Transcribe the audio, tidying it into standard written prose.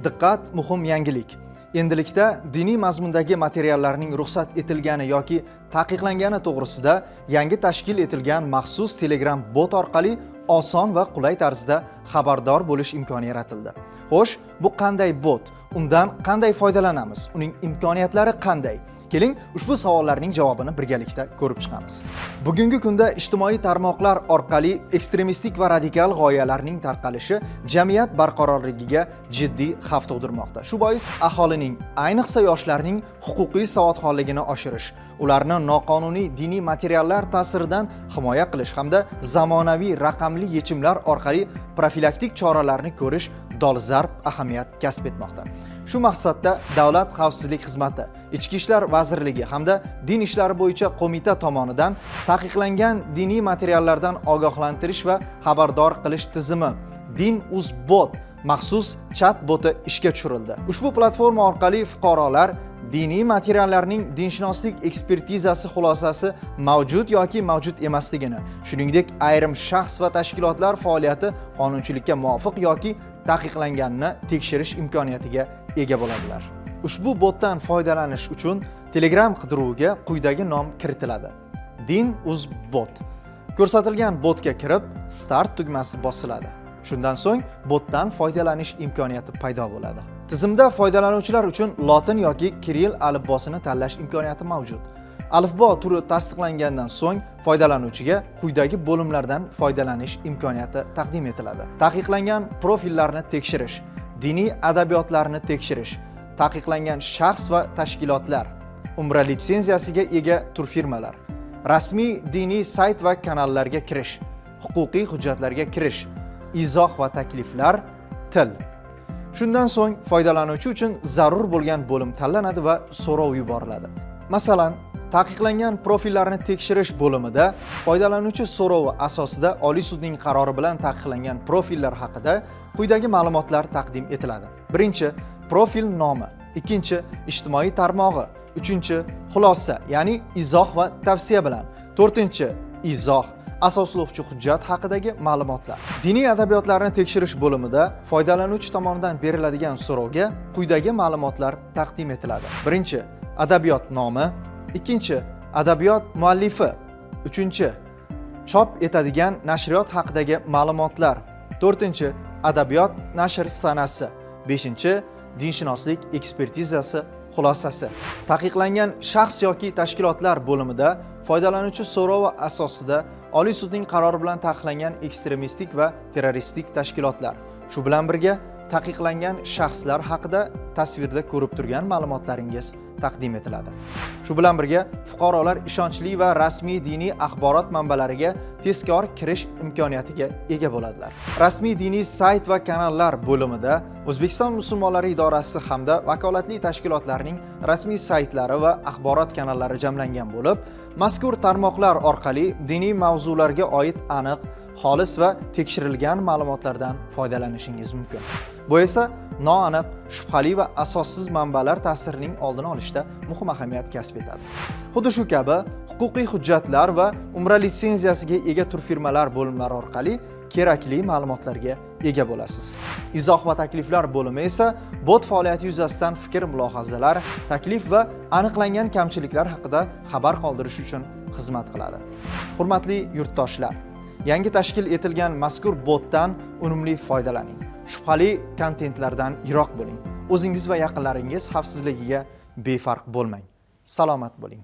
Diqqat, muhim yangilik. Endilikda diniy mazmundagi materiallarning ruxsat etilgani yoki taqiqlangani to'g'risida yangi tashkil etilgan maxsus Telegram bot orqali oson va qulay tarzda xabardor bo'lish imkoni yaratildi. Xo'sh, bu qanday bot? Undan qanday foydalanamiz? Uning imkoniyatlari qanday? Keling, ushbu savollarning javobini birgalikda ko'rib chiqamiz. Bugungi kunda ijtimoiy tarmoqlar orqali ekstremistik va radikal g'oyalarning tarqalishi jamiyat barqarorligiga jiddiy xavf tug'dirmoqda. Shu bois aholining, ayniqsa yoshlarning huquqiy savodxonligini oshirish, ularni noqonuniy diniy materiallar ta'siridan himoya qilish hamda zamonaviy raqamli yechimlar orqali profilaktik choralarni ko'rish dolzarb ahamiyat kasb etmoqda. Shu maqsadda Davlat xavfsizlik xizmati, Ichki ishlar vazirligi hamda din ishlari bo'yicha qo'mita tomonidan taqiqlangan diniy materiallardan ogohlantirish va xabardor qilish tizimi Din.uz-bot maxsus chat boti ishga tushirildi. Ushbu platforma orqali fuqarolar diniy materiallarning dinshunoslik ekspertizasi xulosasi mavjud yoki mavjud emasligini, shuningdek ayrim shaxs va tashkilotlar faoliyati qonunchilikka muvofiq yoki taqiqlanganini tekshirish imkoniyatiga ega bo'ladilar. Ushbu botdan foydalanish uchun Telegram qidiruviga quyidagi nom kiritiladi: Din.uz-bot. Ko'rsatilgan botga kirib, Start tugmasi bosiladi. Shundan so'ng botdan foydalanish imkoniyati paydo bo'ladi. Tizimda foydalanuvchilar uchun lotin yoki kirill alifbosini tanlash imkoniyati mavjud. Alifbo turi tasdiqlangandan so'ng foydalanuvchiga quyidagi bo'limlardan foydalanish imkoniyati taqdim etiladi: taqiqlangan profillarni tekshirish, diniy adabiyotlarni tekshirish, taqiqlangan shaxs va tashkilotlar, umra litsenziyasiga ega turfirmalar, rasmiy diniy sayt va kanallarga kirish, huquqiy hujjatlarga kirish, izoh va takliflar, til. Shundan so'ng foydalanuvchi uchun zarur bo'lgan bo'lim tanlanadi va so'rov yuboriladi. Masalan, taqiqlangan profillarni tekshirish bo'limida foydalanuvchi so'rovi asosida Oliy sudning qarori bilan taqiqlangan profillar haqida quyidagi ma'lumotlar taqdim etiladi. Birinchi, profil nomi. Ikkinchi, ijtimoiy tarmog'i. Uchinchi, xulosa, ya'ni izoh va tavsiya bilan. To'rtinchi, izoh, asoslovchi hujjat haqidagi ma'lumotlar. Diniy adabiyotlarni tekshirish bo'limida foydalanuvchi tomonidan beriladigan so'rovga quyidagi ma'lumotlar taqdim etiladi. Birinchi, adabiyot nomi. Ikkinchi, adabiyot muallifi. Uchinchi, chop etadigan nashriyot haqidagi ma'lumotlar. To'rtinchi, adabiyot nashr sanasi. Beshinchi, dinshunoslik ekspertizasi xulosasi. Taqiqlangan shaxs yoki tashkilotlar bo'limida foydalanuvchi so'rovi asosida Oliy sudning qarori bilan taqiqlangan ekstremistik va terroristik tashkilotlar, shu bilan birga taqiqlangan shaxslar haqida tasvirda ko'rib turgan ma'lumotlaringiz taqdim etiladi. Shu bilan birga fuqarolar ishonchli va rasmiy diniy axborot manbalariga tezkor kirish imkoniyatiga ega bo'ladilar. Rasmiy diniy sayt va kanallar bo'limida O'zbekiston musulmonlari idorasi hamda vakolatli tashkilotlarning rasmiy saytlari va axborot kanallari jamlangan bo'lib, mazkur tarmoqlar orqali diniy mavzularga oid aniq, xolis va tekshirilgan ma'lumotlardan foydalanishingiz mumkin. Bu esa noaniq, shubhali va asossiz manbalar ta'sirining oldini olishda muhim ahamiyat kasb etadi. Xuddi shu kabi huquqiy hujjatlar va umra litsenziyasiga ega turfirmalar bo'limlari orqali kerakli ma'lumotlarga ega bo'lasiz. Izoh va takliflar bo'limi esa bot faoliyati yuzasidan fikr, mulohazalar, taklif va aniqlangan kamchiliklar haqida xabar qoldirish uchun xizmat qiladi. Hurmatli yurtdoshlar, yangi tashkil etilgan mazkur botdan unumli foydalaning. Shubhali kontentlardan yiroq bo'ling. O'zingiz va yaqinlaringiz xavfsizligiga befarq bo'lmang. Salomat bo'ling.